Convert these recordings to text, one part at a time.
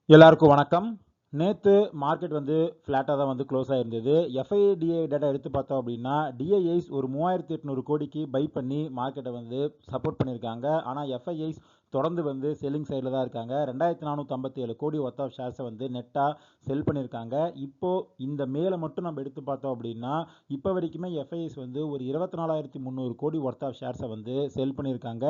எல்லாருக்கும் வணக்கம். நேத்து மார்க்கெட் வந்து ஃப்ளாட்டாக தான் வந்து க்ளோஸ் ஆயிருந்தது. எஃப்ஐடிஐ டேட்டா எடுத்து பார்த்தோம் அப்படின்னா, டிஐஐஸ் ஒரு 3800 கோடிக்கு பை பண்ணி மார்க்கெட்டை வந்து சப்போர்ட் பண்ணியிருக்காங்க. ஆனால் எஃப்ஐஐஸ் தொடர்ந்து வந்து செல்லிங் சைடில் தான் இருக்காங்க. 2457 கோடி ஒர்த் ஆஃப் ஷேர்ஸை வந்து நெட்டாக செல் பண்ணியிருக்காங்க. இப்போ இந்த மேலே மட்டும் நம்ம எடுத்து பார்த்தோம் அப்படின்னா, இப்போ வரைக்குமே எஃப்ஐஐஸ் வந்து ஒரு 24,300 கோடி ஒர்த் ஆஃப் ஷேர்ஸை வந்து செல் பண்ணியிருக்காங்க.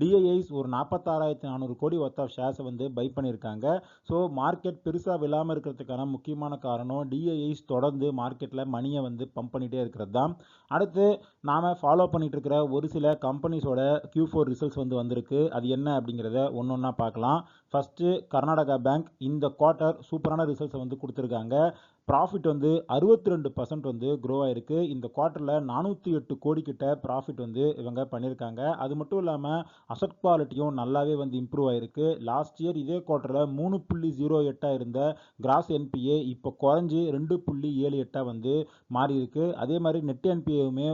டிஐஐஸ் ஒரு 46,400 கோடி ஒர்த் ஆஃப் ஷேர்ஸை வந்து பை பண்ணியிருக்காங்க. ஸோ மார்க்கெட் பெருசாக விழாமல் இருக்கிறதுக்கான முக்கியமான காரணம் டிஐஐஸ் தொடர்ந்து மார்க்கெட்டில் மணியை வந்து பம்ப் பண்ணிகிட்டே இருக்கிறது தான். அடுத்து நாம் ஃபாலோ பண்ணிட்டு இருக்கிற ஒரு சில கம்பெனிஸோட Q4 ரிசல்ட்ஸ் வந்து வந்திருக்கு. அது என்ன அப்படிங்கிறத ஒன்று ஒன்றா பார்க்கலாம். ஃபஸ்ட்டு கர்நாடகா பேங்க் இந்த குவார்ட்டர் சூப்பரான ரிசல்ட்ஸை வந்து கொடுத்துருக்காங்க. ப்ராஃபிட் வந்து 62% வந்து க்ரோ ஆயிருக்கு. இந்த குவார்ட்டரில் 408 கோடி கிட்ட ப்ராஃபிட் வந்து இவங்க பண்ணியிருக்காங்க. அது மட்டும் இல்லாமல் அசட் குவாலிட்டியும் நல்லாவே வந்து இம்ப்ரூவ் ஆயிருக்கு. லாஸ்ட் இயர் இதே குவார்ட்டரில் 3.08 இருந்த கிராஸ் என்பிஏ இப்போ குறைஞ்சி 2.78 வந்து மாறி இருக்கு. அதே மாதிரி நெட் என்பிஏவுமே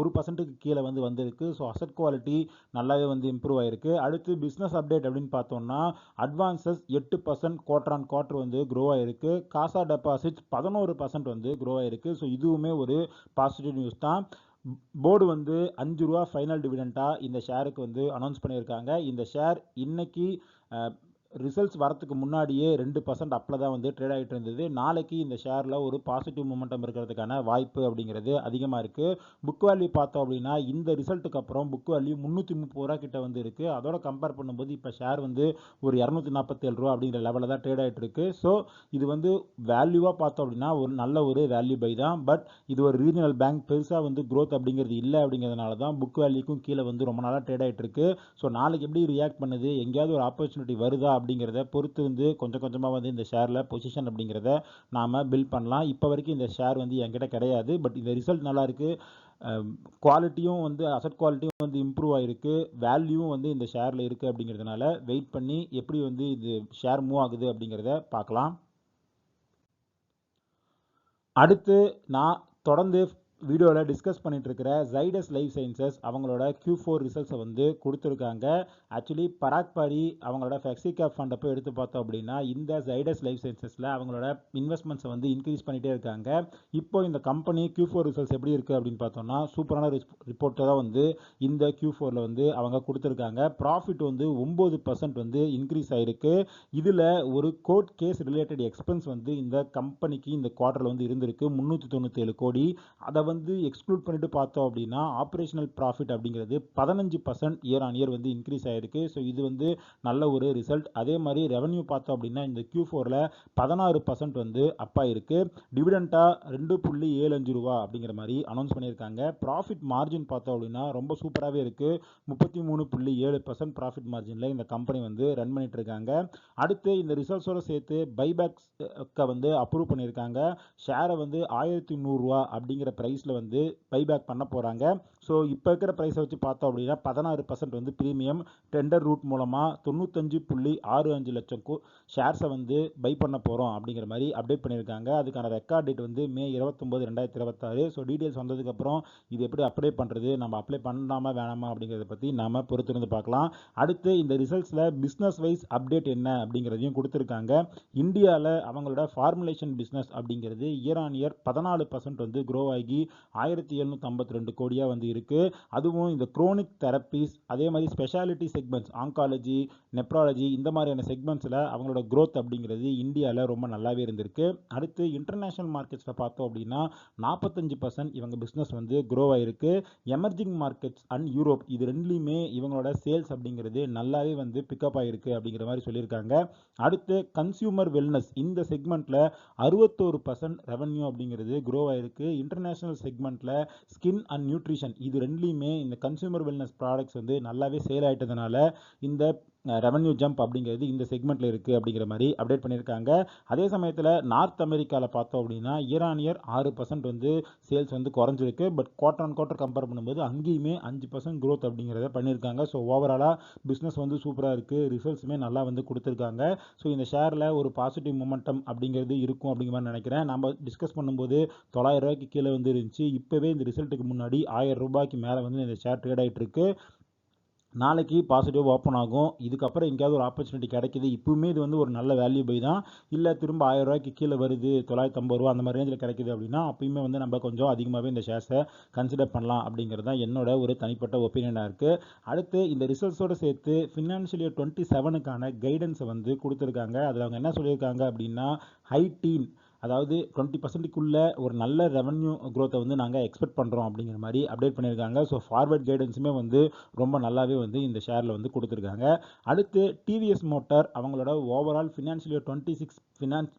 1% கீழே வந்து வந்திருக்கு. ஸோ அசட் குவாலிட்டி நல்லாவே வந்து இம்ப்ரூவ் ஆயிருக்கு. அடுத்து பிஸ்னஸ் அப்டேட் அப்படின்னு பார்த்தோம்னா, அட்வான்சஸ் 8% குவார்டர் ஆன் குவார்டர் வந்து க்ரோ ஆயிருக்கு. காசா டெபாசிட்ஸ் 11% வந்து க்ரோ ஆயிருக்கு. ஸோ இதுவுமே ஒரு பாசிட்டிவ் நியூஸ் தான். போர்டு வந்து ₹5 ஃபைனல் டிவிடெண்டாக இந்த ஷேருக்கு வந்து அனௌன்ஸ் பண்ணியிருக்காங்க. இந்த ஷேர் இன்னைக்கு ரிசல்ட்ஸ் வரத்துக்கு முன்னாடியே 2% அப்பில் தான் வந்து ட்ரேட் ஆகிட்டு இருந்தது. நாளைக்கு இந்த ஷேரில் ஒரு பாசிட்டிவ் மொமெண்டம் இருக்கிறதுக்கான வாய்ப்பு அப்படிங்கிறது அதிகமாக இருக்குது. புக் வேல்யூ பார்த்தோம் அப்படின்னா இந்த ரிசல்ட்டுக்கு அப்புறம் புக் வேல்யூ 330 ரூபா கிட்ட வந்து இருக்குது. அதோட கம்பேர் பண்ணும்போது இப்போ ஷேர் வந்து ஒரு 247 ரூபா அப்படிங்கிற லெவலில் தான் ட்ரேட் ஆகிட்டு இருக்கு. ஸோ இது வந்து வேல்யூவாக பார்த்தோம் அப்படின்னா ஒரு நல்ல ஒரு வேல்யூ பை தான். பட் இது ஒரு ரீஜனல் பேங்க், பெருசாக வந்து க்ரோத் அப்படிங்கிறது இல்லை அப்படிங்கிறதுனால தான் புக் வேல்யூக்கும் கீழே வந்து ரொம்ப நாளாக ட்ரேட் ஆகிட்டு இருக்கு. ஸோ நாளைக்கு எப்படி ரியாக்ட் பண்ணுது, எங்கேயாவது ஒரு ஆப்பர்ச்சுனிட்டி வருதா அப்படிங்கிறத பொறுத்து வந்து கொஞ்சம் கொஞ்சமாக வந்து இந்த ஷேரில் பொசிஷன் அப்படிங்கிறத நாம் பில்ட் பண்ணலாம். இப்போ வரைக்கும் இந்த ஷேர் வந்து என்கிட்ட கிடையாது. பட் இந்த ரிசல்ட் நல்லா இருக்குது. குவாலிட்டியும் வந்து அசட் குவாலிட்டியும் வந்து இம்ப்ரூவ் ஆகிருக்கு. வேல்யூவும் வந்து இந்த ஷேரில் இருக்குது அப்படிங்கிறதுனால வெயிட் பண்ணி எப்படி வந்து இது ஷேர் மூவ் ஆகுது அப்படிங்கிறத பார்க்கலாம். அடுத்து நான் தொடர்ந்து வீடியோவில் டிஸ்கஸ் பண்ணிட்டு இருக்கிற ஜைடஸ் லைஃப் சயின்சஸ் அவங்களோட Q4 ரிசல்ட்ஸை வந்து கொடுத்துருக்காங்க. ஆக்சுவலி பராக் பாரி அவங்களோட ஃப்ளெக்ஸி கேப் ஃபண்டை போய் எடுத்து பார்த்தோம் அப்படின்னா இந்த ஜைடஸ் லைஃப் சயின்சஸில் அவங்களோட இன்வெஸ்ட்மெண்ட்ஸை வந்து இன்க்ரீஸ் பண்ணிகிட்டே இருக்காங்க. இப்போ இந்த கம்பெனி Q4 ரிசல்ட்ஸ் எப்படி இருக்குது அப்படின்னு பார்த்தோம்னா சூப்பரான ரிப்போர்ட்டை தான் வந்து இந்த Q4ல வந்து அவங்க கொடுத்துருக்காங்க. ப்ராஃபிட் வந்து 9% வந்து இன்க்ரீஸ் ஆகிருக்கு. இதில் ஒரு கோர்ட் கேஸ் ரிலேட்டட் எக்ஸ்பென்ஸ் வந்து இந்த கம்பெனிக்கு இந்த குவார்ட்டரில் வந்து இருந்திருக்கு 397 கோடி. அதை வந்து எக்ஸ்க்ளூட் பண்ணிட்டு பார்த்தோம் அப்படின்னா ஆப்ரேஷனல் ப்ராஃபிட் அப்படிங்கிறது 15% இயர் ஆன் இயர் வந்து இன்க்ரீஸ் ஆகிருக்கு. ஸோ இது வந்து நல்ல ஒரு ரிசல்ட். அதே மாதிரி ரெவன்யூ பார்த்தோம் அப்படின்னா இந்த Q4ல 16% வந்து அப் ஆயிருக்கு. டிவிடெண்டாக 2.75 ரூபா அப்படிங்கிற மாதிரி அனௌன்ஸ் பண்ணியிருக்காங்க. ப்ராஃபிட் மார்ஜின் பார்த்தோம் அப்படின்னா ரொம்ப சூப்பராகவே இருக்குது. 33.7% ப்ராஃபிட் மார்ஜினில் இந்த கம்பெனி வந்து ரன் பண்ணிட்டு இருக்காங்க. அடுத்து இந்த ரிசல்ட்ஸோடு சேர்த்து பைபேக்ஸ்க்கு வந்து அப்ரூவ் பண்ணியிருக்காங்க. ஷேரை வந்து 1100 ரூபா அப்படிங்கிற ப்ரைஸில் வந்து பைபேக் பண்ண போகிறாங்க. ஸோ இப்போ இருக்கிற ப்ரைஸை வச்சு பார்த்தோம் அப்படின்னா 16% வந்து ப்ரீமியம் டெண்டர் ரூட் மூலமாக 95.65 லட்சம் ஷேர்ஸை வந்து பை பண்ண போகிறோம் அப்படிங்கிற மாதிரி அப்டேட் பண்ணியிருக்காங்க. அதுக்கான ரெக்கார்ட் டேட் வந்து May 29, 2026. ஸோ டீட்டெயில்ஸ் வந்ததுக்கப்புறம் இது எப்படி அப்ளை பண்ணுறது, நம்ம அப்ளை பண்ணலாமா வேணாமா அப்படிங்கிறத பற்றி நாம் பொறுத்திருந்து பார்க்கலாம். அடுத்து இந்த ரிசல்ட்ஸில் பிஸ்னஸ் வைஸ் அப்டேட் என்ன அப்படிங்கிறதையும் கொடுத்துருக்காங்க. இந்தியாவில் அவங்களோட ஃபார்முலேஷன் பிஸ்னஸ் அப்படிங்கிறது இயர் ஆன் இயர் 14% வந்து க்ரோ ஆகி 1752 கோடியாக வந்து இருக்குது. அதுவும் இந்த குரோனிக் தெரப்பீஸ் அதே மாதிரி ஸ்பெஷாலிட்டி செக்மெண்ட்ஸ் ஆங்காலஜி, நெப்ராலஜி இந்த மாதிரியான செக்மெண்ட்ஸில் அவங்களோட க்ரோத் அப்படிங்கிறது இந்தியாவில் ரொம்ப நல்லாவே இருந்திருக்கு. அடுத்து இன்டர்நேஷ்னல் மார்க்கெட்ஸில் பார்த்தோம் அப்படின்னா 45% இவங்க பிஸ்னஸ் வந்து க்ரோ ஆகிருக்கு. எமர்ஜிங் மார்க்கெட்ஸ் அண்ட் யூரோப் இது ரெண்டுலேயுமே இவங்களோட சேல்ஸ் அப்படிங்கிறது நல்லாவே வந்து பிக்கப் ஆகிருக்கு அப்படிங்கிற மாதிரி சொல்லியிருக்காங்க. அடுத்து கன்சியூமர் வெல்னஸ் இந்த செக்மெண்ட்டில் 61% ரெவன்யூ அப்படிங்கிறது க்ரோ ஆகிருக்கு. இன்டர்நேஷ்னல் செக்மெண்ட்டில் ஸ்கின் அண்ட் நியூட்ரிஷன் இது ரெண்டுலேயுமே இந்த கன்சியூமர் வெல்னஸ் ப்ராடக்ட்ஸ் வந்து நல்லாவே சேல் ஆகிட்டதுனால இந்த ரெவன்யூ ஜம்ப் அப்படிங்கிறது இந்த செக்மெண்ட்டில் இருக்குது அப்படிங்கிற மாதிரி அப்டேட் பண்ணியிருக்காங்க. அதே சமயத்தில் நார்த் அமெரிக்காவில் பார்த்தோம் அப்படின்னா இயர் ஆன் இயர் 6% வந்து சேல்ஸ் வந்து குறைஞ்சிருக்கு. But quarter on quarter compare பண்ணும்போது அங்கேயுமே 5% க்ரோத் அப்படிங்கிறத பண்ணியிருக்காங்க. ஸோ ஓவராலாக பிஸ்னஸ் வந்து சூப்பராக இருக்குது. ரிசல்ட்ஸுமே நல்லா வந்து கொடுத்துருக்காங்க. ஸோ இந்த ஷேரில் ஒரு பாசிட்டிவ் மொமெண்டம் அப்படிங்கிறது இருக்கும் அப்படிங்கிற மாதிரி நினைக்கிறேன். நம்ம டிஸ்கஸ் பண்ணும்போது 900 ரூபாய்க்கு கீழே வந்து இருந்துச்சு. இப்போவே இந்த ரிசல்ட்டுக்கு முன்னாடி 1000 ரூபாய்க்கு மேலே வந்து இந்த ஷேர் ட்ரேட் ஆகிட்டு இருக்கு. நாளைக்கு பாசிட்டிவ் ஓப்பன் ஆகும். இதுக்கப்புறம் எங்கேயாவது ஒரு ஆப்பர்ச்சுனிட்டி கிடைக்குது. இப்பவுமே இது வந்து ஒரு நல்ல வேல்யூ பை தான். இல்லை திரும்ப 1000 ரூபாய்க்கு கீழே வருது, 950 ரூபா அந்த மாதிரி ரேஞ்சில் கிடைக்குது அப்படின்னா அப்பயுமே வந்து நம்ம கொஞ்சம் அதிகமாகவே இந்த ஷேர்ஸை கன்சிடர் பண்ணலாம் அப்படிங்கிறது தான் என்னோட ஒரு தனிப்பட்ட ஒப்பீனியனாக இருக்குது. அடுத்து இந்த ரிசல்ட்ஸோடு சேர்த்து ஃபினான்ஷியல் இயர் 27க்கான கைடன்ஸை வந்து கொடுத்துருக்காங்க. அதில் அவங்க என்ன சொல்லியிருக்காங்க அப்படின்னா ஹை டீன், அதாவது 20%க்குள்ள ஒரு நல்ல ரெவன்யூ க்ரோத்தை வந்து நாங்கள் எக்ஸ்பெக்ட் பண்ணுறோம் அப்படிங்கிற மாதிரி அப்டேட் பண்ணியிருக்காங்க. ஸோ ஃபார்வர்ட் கைடன்ஸுமே வந்து ரொம்ப நல்லாவே வந்து இந்த ஷேரில் வந்து கொடுத்துருக்காங்க. அடுத்து டிவிஎஸ் மோட்டார் அவங்களோட ஓவரால் ஃபினான்ஷியல் இயர் 26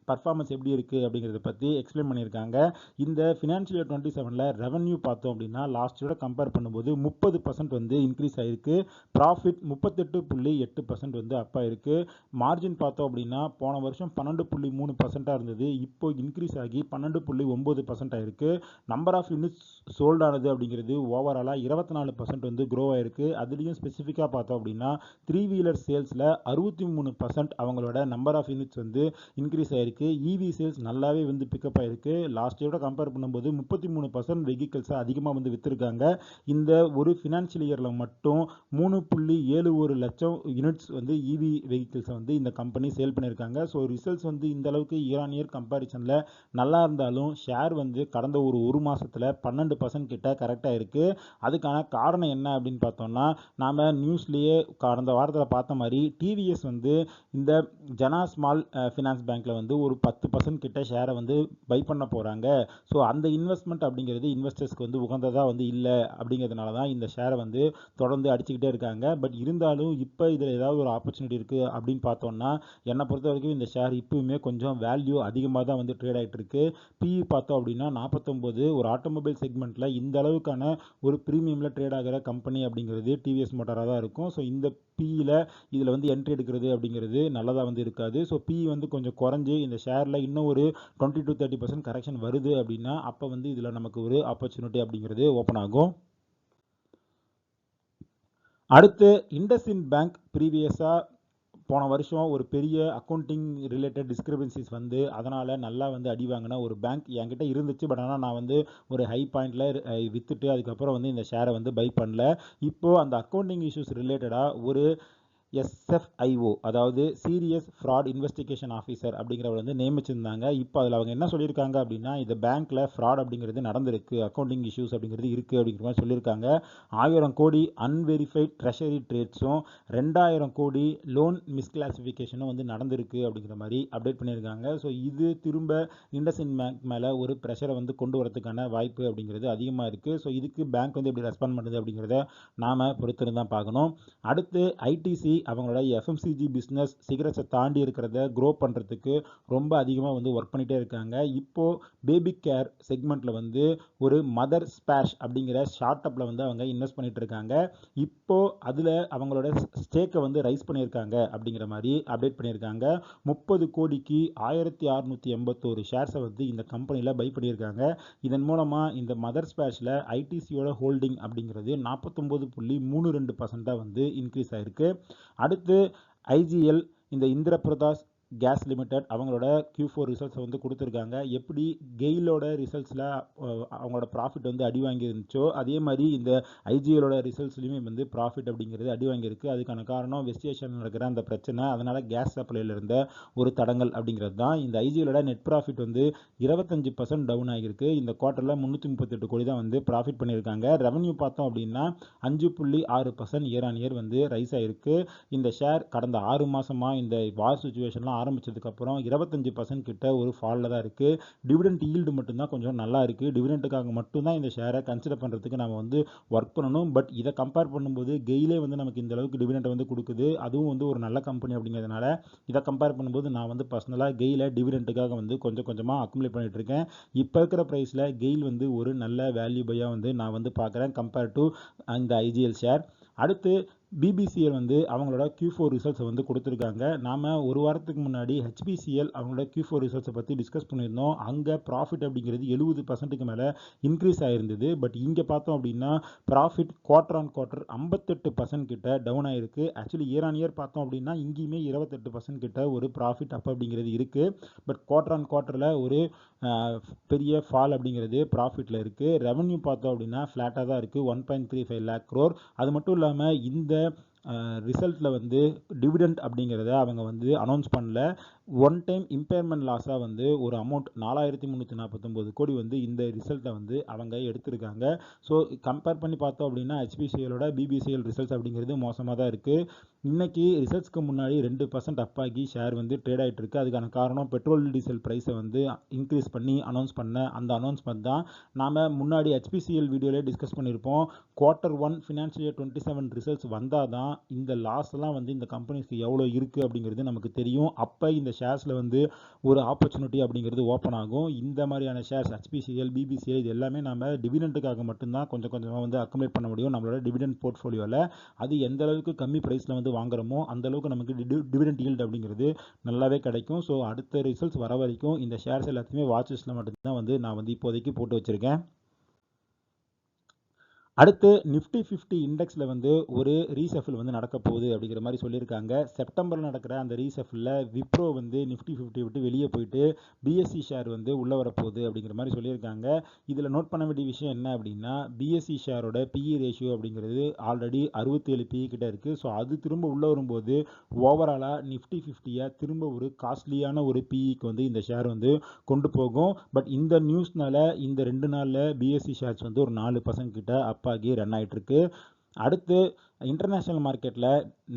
பர்ஃபார்மன்ஸ் எப்படி இருக்குது அப்படிங்கிறத பற்றி எக்ஸ்பிளைன் பண்ணியிருக்காங்க. இந்த ஃபினான்ஷியல் இயர் 27ல் ரெவன்யூ பார்த்தோம் அப்படின்னா லாஸ்ட் இயரோட கம்பேர் பண்ணும்போது 30% வந்து இன்க்ரீஸ் ஆகிருக்கு. ப்ராஃபிட் 38.8% வந்து அப் ஆயிருக்கு. மார்ஜின் பார்த்தோம் அப்படின்னா போன வருஷம் 12.3% இருந்தது, இப்போ இன்க்ரீஸ் ஆகி 12.9% ஆயிருக்கு. நம்பர் ஆஃப் யூனிட்ஸ் சோல்ட் ஆனது அப்படிங்கிறது ஓவராலாக 24% வந்து க்ரோ ஆயிருக்கு. அதுலேயும் ஸ்பெசிஃபிக்காக பார்த்தோம் அப்படின்னா 3 வீலர் சேல்ஸில் 63% அவங்களோட நம்பர் ஆஃப் யூனிட்ஸ் வந்து இன்க்ரீஸ் ஆயிருக்கு. இவி சேல்ஸ் நல்லாவே வந்து பிக்கப் ஆயிருக்கு. லாஸ்ட் இயரோட கம்பேர் பண்ணும்போது 33% வெஹிக்கிள்ஸை அதிகமாக வந்து விற்றுருக்காங்க. இந்த ஒரு ஃபினான்ஷியல் இயரில் மட்டும் 3.71 லட்சம் யூனிட்ஸ் வந்து இவி வெஹிக்கிள்ஸை வந்து இந்த கம்பெனி சேல் பண்ணியிருக்காங்க. ஸோ ரிசல்ட்ஸ் வந்து இந்த அளவுக்கு இயர் ஆன் இயர் கம்பேரிசனில் நல்லா இருந்தாலும் ஷேர் வந்து கடந்த ஒரு மாதத்தில் 12% கிட்ட கரெக்டாக இருக்குது. அதுக்கான காரணம் என்ன அப்படின்னு பார்த்தோம்னா நாம் நியூஸ்லேயே கடந்த வாரத்தில் பார்த்த மாதிரி டிவிஎஸ் வந்து இந்த ஜனா ஸ்மால் ஃபினான்ஸ் பேங்க்கில் வந்து ஒரு 10% கிட்ட ஷேரை வந்து பை பண்ண போகிறாங்க. ஸோ அந்த இன்வெஸ்ட்மெண்ட் அப்படிங்கிறது இன்வெஸ்டர்ஸ்க்கு வந்து உகந்ததாக வந்து இல்லை. அப்படிங்கிறதுனால தான் இந்த ஷேரை வந்து தொடர்ந்து அடிச்சுக்கிட்டே இருக்காங்க. பட் இருந்தாலும் இப்போ இதில் ஏதாவது ஒரு ஆப்பர்ச்சுனிட்டி இருக்குது அப்படின்னு பார்த்தோம்னா என்னை பொறுத்த வரைக்கும் இந்த ஷேர் இப்போவுமே கொஞ்சம் வேல்யூ அதிகமாக தான் வந்து ட்ரேட் ஆகிட்டு இருக்கு. பிஇ பார்த்தோம் அப்படின்னா 49. ஒரு ஆட்டோமொபைல் செக்மெண்ட்டில் இந்த அளவுக்கான ஒரு ப்ரீமியமில் ட்ரேட் ஆகிற கம்பெனி அப்படிங்கிறது டிவிஎஸ் மோட்டாராக தான் இருக்கும். ஸோ இந்த பிஇயில் இதில் வந்து என்ட்ரி எடுக்கிறது அப்படிங்கிறது நல்லதாக வந்து இருக்காது. ஸோ பிஇ வந்து கொஞ்சம் குறைஞ்சி இந்த ஷேரில் இன்னும் ஒரு 20-30% கரெக்ஷன் வருது அப்படின்னா அப்போ வந்து இதில் நமக்கு ஒரு ஆப்பர்ச்சுனிட்டி அப்படிங்கிறது ஓப்பன் ஆகும். அடுத்து இண்டஸ்இண்ட் பேங்க் ப்ரீவியஸாக போன வருஷம் ஒரு பெரிய அக்கௌண்டிங் ரிலேட்டட் டிஸ்கிரிபன்சிஸ் வந்து அதனால் நல்லா வந்து அடி வாங்கின ஒரு பேங்க் என்கிட்ட இருந்துச்சு. பட் ஆனால் நான் வந்து ஒரு ஹை பாயிண்டில் விற்றுட்டு அதுக்கப்புறம் வந்து இந்த ஷேரை வந்து பை பண்ணல. இப்போது அந்த அக்கௌண்டிங் இஷ்யூஸ் ரிலேட்டடாக ஒரு SFIO, அதாவது சீரியஸ் ஃப்ராட் இன்வெஸ்டிகேஷன் ஆஃபீஸர் அப்படிங்கிறவர் வந்து நியமிச்சிருந்தாங்க. இப்போ அதில் அவங்க என்ன சொல்லியிருக்காங்க அப்படின்னா இந்த பேங்க்கில் ஃப்ராட் அப்படிங்கிறது நடந்திருக்கு, அக்கௌண்டிங் இஷ்யூஸ் அப்படிங்கிறது இருக்குது அப்படிங்கிற மாதிரி சொல்லியிருக்காங்க. 1000 கோடி அன்வெரிஃபைட் ட்ரெஷரி ட்ரேட்ஸும் 2000 கோடி லோன் மிஸ்கிளாசிஃபிகேஷனும் வந்து நடந்திருக்கு அப்படிங்கிற மாதிரி அப்டேட் பண்ணியிருக்காங்க. ஸோ இது திரும்ப இண்டஸ்இண்ட் பேங்க் மேலே ஒரு ப்ரெஷரை வந்து கொண்டு வரதுக்கான வாய்ப்பு அப்படிங்கிறது அதிகமாக இருக்குது. ஸோ இதுக்கு பேங்க் வந்து எப்படி ரெஸ்பாண்ட் பண்ணுது அப்படிங்கிறத நாம் பொறுத்திருந்து தான் பார்க்கணும். அடுத்து ஐடிசி அவங்களோட எஃப்எம்சிஜி பிஸ்னஸ் சிகரெட்ஸை தாண்டி இருக்கிறத க்ரோ பண்ணுறதுக்கு ரொம்ப அதிகமாக வந்து ஒர்க் பண்ணிகிட்டே இருக்காங்க. இப்போது பேபி கேர் செக்மெண்ட்டில் வந்து ஒரு மதர் ஸ்பேஷ் அப்படிங்கிற ஸ்டார்ட் அப்பில் வந்து அவங்க இன்வெஸ்ட் பண்ணிட்டு இருக்காங்க. இப்போது அதில் அவங்களோட ஸ்டேக்கை வந்து ரைஸ் பண்ணியிருக்காங்க அப்படிங்கிற மாதிரி அப்டேட் பண்ணியிருக்காங்க. 30 கோடிக்கு 1681 ஷேர்ஸை வந்து இந்த கம்பெனியில் பை பண்ணியிருக்காங்க. இதன் மூலமாக இந்த மதர் ஸ்பேஷில் ஐடிசியோட ஹோல்டிங் அப்படிங்கிறது 49.32% வந்து இன்க்ரீஸ் ஆயிருக்கு. அடுத்து ஐஜிஎல், இந்த இந்திரபிரதாஸ் கேஸ் லிமிடெட் அவங்களோட Q4 ரிசல்ட்ஸை வந்து கொடுத்துருக்காங்க. எப்படி கெயிலோட ரிசல்ட்ஸில் அவங்களோட ப்ராஃபிட் வந்து அடி வாங்கியிருந்துச்சோ அதே மாதிரி இந்த ஐஜிஎலோட ரிசல்ட்ஸ்லையுமே வந்து ப்ராஃபிட் அப்படிங்கிறது அடி வாங்கியிருக்கு. அதுக்கான காரணம் வெஸ்ட் ஏஷியாவில் நடக்கிற அந்த பிரச்சனை, அதனால் கேஸ் சப்ளையில் இருந்த ஒரு தடங்கல் அப்படிங்கிறது தான். இந்த ஐஜிஎலோட நெட் ப்ராஃபிட் வந்து 25% டவுன் ஆகியிருக்கு. இந்த குவார்ட்டரில் 338 கோடி தான் வந்து ப்ராஃபிட் பண்ணியிருக்காங்க. ரெவன்யூ பார்த்தோம் அப்படின்னா 5.6% இயர் ஆன் இயர் வந்து ரைஸ் ஆகிருக்கு. இந்த ஷேர் கடந்த 6 மாதமாக இந்த வார் சுச்சுவேஷன்லாம் ஆரம்பிச்சதுக்கப்புறம் 25% கிட்ட ஒரு ஃபாலில் தான் இருக்குது. டிவிடெண்ட் ஈல்டு மட்டும்தான் கொஞ்சம் நல்லா இருக்குது. டிவிடெண்ட்டுக்காக மட்டும்தான் இந்த ஷேரை கன்சிடர் பண்ணுறதுக்கு நம்ம வந்து ஒர்க் பண்ணணும். பட் இதை கம்பேர் பண்ணும்போது கெயிலே வந்து நமக்கு இந்த அளவுக்கு டிவிடெண்ட் வந்து கொடுக்குது, அதுவும் வந்து ஒரு நல்ல கம்பெனி அப்படிங்கிறதுனால இதை கம்பேர் பண்ணும்போது நான் வந்து பர்சனலாக கெயிலை டிவிடெண்ட்டுக்காக வந்து கொஞ்சம் கொஞ்சமாக அக்குமுலேட் பண்ணிட்டு இருக்கேன். இப்போ இருக்கிற ப்ரைஸில் கெயில் வந்து ஒரு நல்ல வேல்யூ பையாக வந்து நான் வந்து பார்க்குறேன் கம்பேர் டு இந்த ஐஜிஎல் ஷேர். அடுத்து பிபிசிஎல் வந்து அவங்களோட Q4 ரிசல்ட்ஸை வந்து கொடுத்துருக்காங்க. நாம் ஒரு வாரத்துக்கு முன்னாடி HPCL அவங்களோட Q4 ரிசல்ட்ஸை பற்றி டிஸ்கஸ் பண்ணியிருந்தோம். அங்கே ப்ராஃபிட் அப்படிங்கிறது 70%க்கு மேலே இன்க்ரீஸ் ஆகிருந்தது. பட் இங்கே பார்த்தோம் அப்படின்னா ப்ராஃபிட் குவார்டர் ஆன் குவார்டர் 58% கிட்ட டவுன் ஆகிருக்கு. ஆக்சுவலி இயர் ஆன் இயர் பார்த்தோம் அப்படின்னா இங்கேயுமே 28% கிட்ட ஒரு ப்ராஃபிட் அப் அப்படிங்கிறது இருக்குது. பட் குவார்டர் ஆன் குவார்ட்டரில் ஒரு பெரிய ஃபால் அப்படிங்கிறது ப்ராஃபிட்டில் இருக்குது. ரெவன்யூ பார்த்தோம் அப்படின்னா ஃப்ளாட்டாக தான் இருக்குது, 1.35 lakh crore. அது மட்டும் இல்லாமல் இந்த ரிசல்ட்டில் வந்து டிவிடெண்ட் அப்படிங்கிறத அவங்க வந்து அனௌன்ஸ் பண்ணல. ஒன் டைம் இம்பேர்மெண்ட் லாஸாக வந்து ஒரு அமௌண்ட் 4349 கோடி வந்து இந்த ரிசல்ட்டை வந்து அவங்க எடுத்திருக்காங்க. ஸோ கம்பேர் பண்ணி பார்த்தோம் அப்படின்னா ஹெச்பிசிஎலோட பிபிசிஎல் ரிசல்ட்ஸ் அப்படிங்கிறது மோசமாக தான் இருக்குது. இன்றைக்கி ரிசல்ட்ஸ்க்கு முன்னாடி 2% அப்பாகி ஷேர் வந்து ட்ரேட் ஆகிட்டு இருக்குது. அதுக்கான காரணம் பெட்ரோல் டீசல் ப்ரைஸை வந்து இன்க்ரீஸ் பண்ணி அனௌன்ஸ் பண்ண அந்த அனௌன்ஸ்மெண்ட் தான். நாம் முன்னாடி ஹெச்பிசிஎல் வீடியோலேயே டிஸ்கஸ் பண்ணியிருப்போம். Q1 ஃபினான்ஷியல் இயர் 27 ரிசல்ட்ஸ் வந்தால் தான் இந்த லாஸ்லாம் வந்து இந்த கம்பெனிஸ்க்கு எவ்வளோ இருக்குது அப்படிங்கிறது நமக்கு தெரியும். அப்போ இந்த ஷேர்ஸில் வந்து ஒரு ஆப்பர்ச்சுனிட்டி அப்படிங்கிறது ஓப்பன் ஆகும். இந்த மாதிரியான ஷேர்ஸ் ஹெச்பிசிஎல் பிபிசிஎல் இது எல்லாமே நம்ம டிவிடெண்ட்டுக்காக மட்டும்தான் கொஞ்சம் கொஞ்சமாக வந்து அக்குமுலேட் பண்ண முடியும் நம்மளோட டிவிடெண்ட் போர்ட்ஃபோலியோவில். அது எந்த அளவுக்கு கம்மி ப்ரைஸில் வந்து வாங்குறோமோ அந்த அளவுக்கு நமக்கு டிவிடெண்ட் ஈல்டு அப்படிங்கிறது நல்லாவே கிடைக்கும். ஸோ அடுத்த ரிசல்ட்ஸ் வர வரைக்கும் இந்த ஷேர்ஸ் எல்லாத்தையுமே வாட்சஸில் மட்டும்தான் வந்து நான் வந்து இப்போதைக்கு போட்டு வச்சுருக்கேன். அடுத்து நிஃப்டி 50 இண்டெக்ஸில் வந்து ஒரு ரீசஃபில் வந்து நடக்க போகுது அப்படிங்கிற மாதிரி சொல்லியிருக்காங்க. செப்டம்பரில் நடக்கிற அந்த ரீசஃபில் விப்ரோ வந்து நிஃப்டி 50 விட்டு வெளியே போயிட்டு பிஎஸ்சி ஷேர் வந்து உள்ளே வரப்போகுது அப்படிங்கிற மாதிரி சொல்லியிருக்காங்க. இதில் நோட் பண்ண வேண்டிய விஷயம் என்ன அப்படின்னா பிஎஸ்சி ஷேரோட பிஇ ரேஷியோ அப்படிங்கிறது ஆல்ரெடி 67 பிஇ கிட்ட இருக்குது. ஸோ அது திரும்ப உள்ளே வரும்போது ஓவராலாக நிஃப்டி 50யை திரும்ப ஒரு காஸ்ட்லியான ஒரு பிஇக்கு வந்து இந்த ஷேர் வந்து கொண்டு போகும். பட் இந்த நியூஸ்னால இந்த 2 நாளில் பிஎஸ்சி ஷேர்ஸ் வந்து ஒரு 4% கிட்ட அப்பாகி ரன் ஆகிட்டு இருக்கு. அடுத்து இன்டர்நேஷ்னல் மார்க்கெட்டில்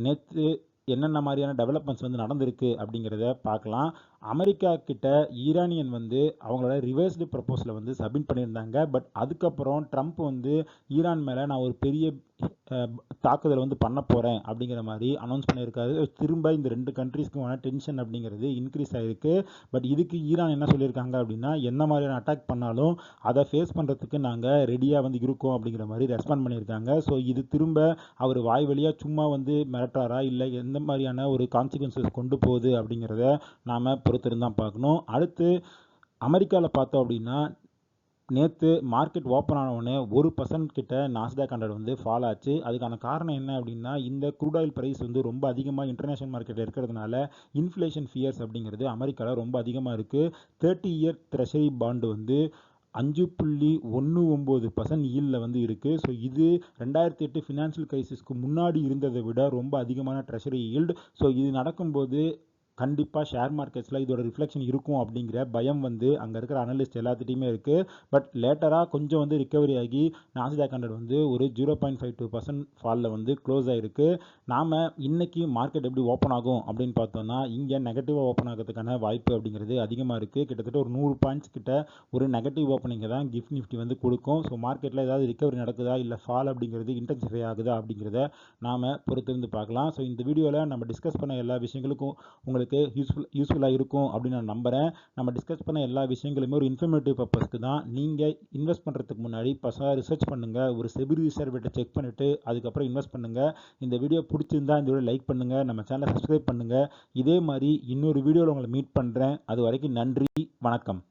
நேற்று என்னென்ன மாதிரியான டெவலப்மெண்ட்ஸ் வந்து நடந்திருக்கு அப்படிங்கிறத பார்க்கலாம். அமெரிக்கா கிட்ட ஈரானியன் வந்து அவங்களோட ரிவர்ஸ்டு ப்ரப்போஸலை வந்து சப்மிட் பண்ணியிருந்தாங்க. பட் அதுக்கப்புறம் ட்ரம்ப் வந்து ஈரான் மேலே நான் ஒரு பெரிய தாக்குதல் வந்து பண்ண போகிறேன் அப்படிங்கிற மாதிரி அனௌன்ஸ் பண்ணியிருக்காரு. திரும்ப இந்த 2 கண்ட்ரீஸ்க்குமான டென்ஷன் அப்படிங்கிறது இன்க்ரீஸ் ஆகிருக்கு. பட் இதுக்கு ஈரான் என்ன சொல்லியிருக்காங்க அப்படின்னா என்ன மாதிரியான அட்டாக் பண்ணாலும் அதை ஃபேஸ் பண்ணுறதுக்கு நாங்கள் ரெடியாக வந்து இருக்கோம் அப்படிங்கிற மாதிரி ரெஸ்பாண்ட் பண்ணியிருக்காங்க. ஸோ இது திரும்ப அவர் வாய் வழியாக சும்மா வந்து மிரட்டுறாரா இல்லை எந்த மாதிரியான ஒரு கான்சிக்வன்சஸ் கொண்டு போகுது அப்படிங்கிறத நாம் பொறுத்திருந்தான் பார்க்கணும். அடுத்து அமெரிக்காவில் பார்த்தோம் அப்படின்னா நேற்று மார்க்கெட் ஓப்பன் ஆனவுடனே 1% கிட்ட நாஸ்டாக் 100 வந்து ஃபால் ஆச்சு. அதுக்கான காரணம் என்ன அப்படின்னா இந்த க்ரூட் ஆயில் ப்ரைஸ் வந்து ரொம்ப அதிகமாக இன்டர்நேஷனல் மார்க்கெட்டில் இருக்கிறதுனால இன்ஃப்ளேஷன் ஃபியர்ஸ் அப்படிங்கிறது அமெரிக்காவில் ரொம்ப அதிகமாக இருக்குது. 30 இயர் ட்ரெஷரி பாண்டு வந்து 5.19% ஈல்டில் வந்து இருக்குது. ஸோ இது 2008 ஃபினான்ஷியல் கிரைசிஸ்க்கு முன்னாடி இருந்ததை விட ரொம்ப அதிகமான ட்ரெஷரி ஈல்டு. ஸோ இது நடக்கும்போது கண்டிப்பாக ஷேர் மார்க்கெட்ஸில் இதோட ரிஃப்ளெக்ஷன் இருக்கும் அப்படிங்கிற பயம் வந்து அங்கே இருக்கிற அனலிஸ்ட் எல்லாத்துட்டையுமே இருக்குது. பட் லேட்டராக கொஞ்சம் வந்து ரிக்கவரி ஆகி நாஸ்டாக் 100 வந்து ஒரு 0.52% ஃபாலில் வந்து க்ளோஸ் ஆகிருக்கு. நாம் இன்றைக்கி மார்க்கெட் எப்படி ஓப்பன் ஆகும் அப்படின்னு பார்த்தோம்னா இங்கே நெகட்டிவாக ஓப்பன் ஆகிறதுக்கான வாய்ப்பு அப்படிங்கிறது அதிகமாக இருக்குது. கிட்டத்தட்ட ஒரு 100 பாயிண்ட்ஸ் கிட்ட ஒரு நெகட்டிவ் ஓப்பனிங்கை தான் கிஃப்ட் நிஃப்டி வந்து கொடுக்கும். ஸோ மார்க்கெட்டில் ஏதாவது ரிக்கவரி நடக்குதா இல்லை ஃபால் அப்படிங்கிறது இன்டென்சிஃபை ஆகுதா அப்படிங்கிறத நாம் பொறுத்திருந்து பார்க்கலாம். ஸோ இந்த வீடியோவில் நம்ம டிஸ்கஸ் பண்ண எல்லா விஷயங்களுக்கும் உங்களுக்கு யூஸ்ஃபுல்லாக இருக்கும் அப்படின்னு நான் நம்புகிறேன். நம்ம டிஸ்கஸ் பண்ண எல்லா விஷயங்களுமே ஒரு இன்ஃபர்மேட்டிவ் பர்பஸ்க்கு தான். நீங்கள் இன்வெஸ்ட் பண்ணுறதுக்கு முன்னாடி ரிசர்ச் பண்ணுங்கள். ஒரு செபி ரிசர்வேட்டை செக் பண்ணிவிட்டு அதுக்கப்புறம் இன்வெஸ்ட் பண்ணுங்கள். இந்த வீடியோ பிடிச்சிருந்தா இந்த வீடியோ லைக் பண்ணுங்கள். நம்ம சேனலை சப்ஸ்கிரைப் பண்ணுங்கள். இதே மாதிரி இன்னொரு வீடியோவில் உங்களை மீட் பண்ணுறேன். அது வரைக்கும் நன்றி, வணக்கம்.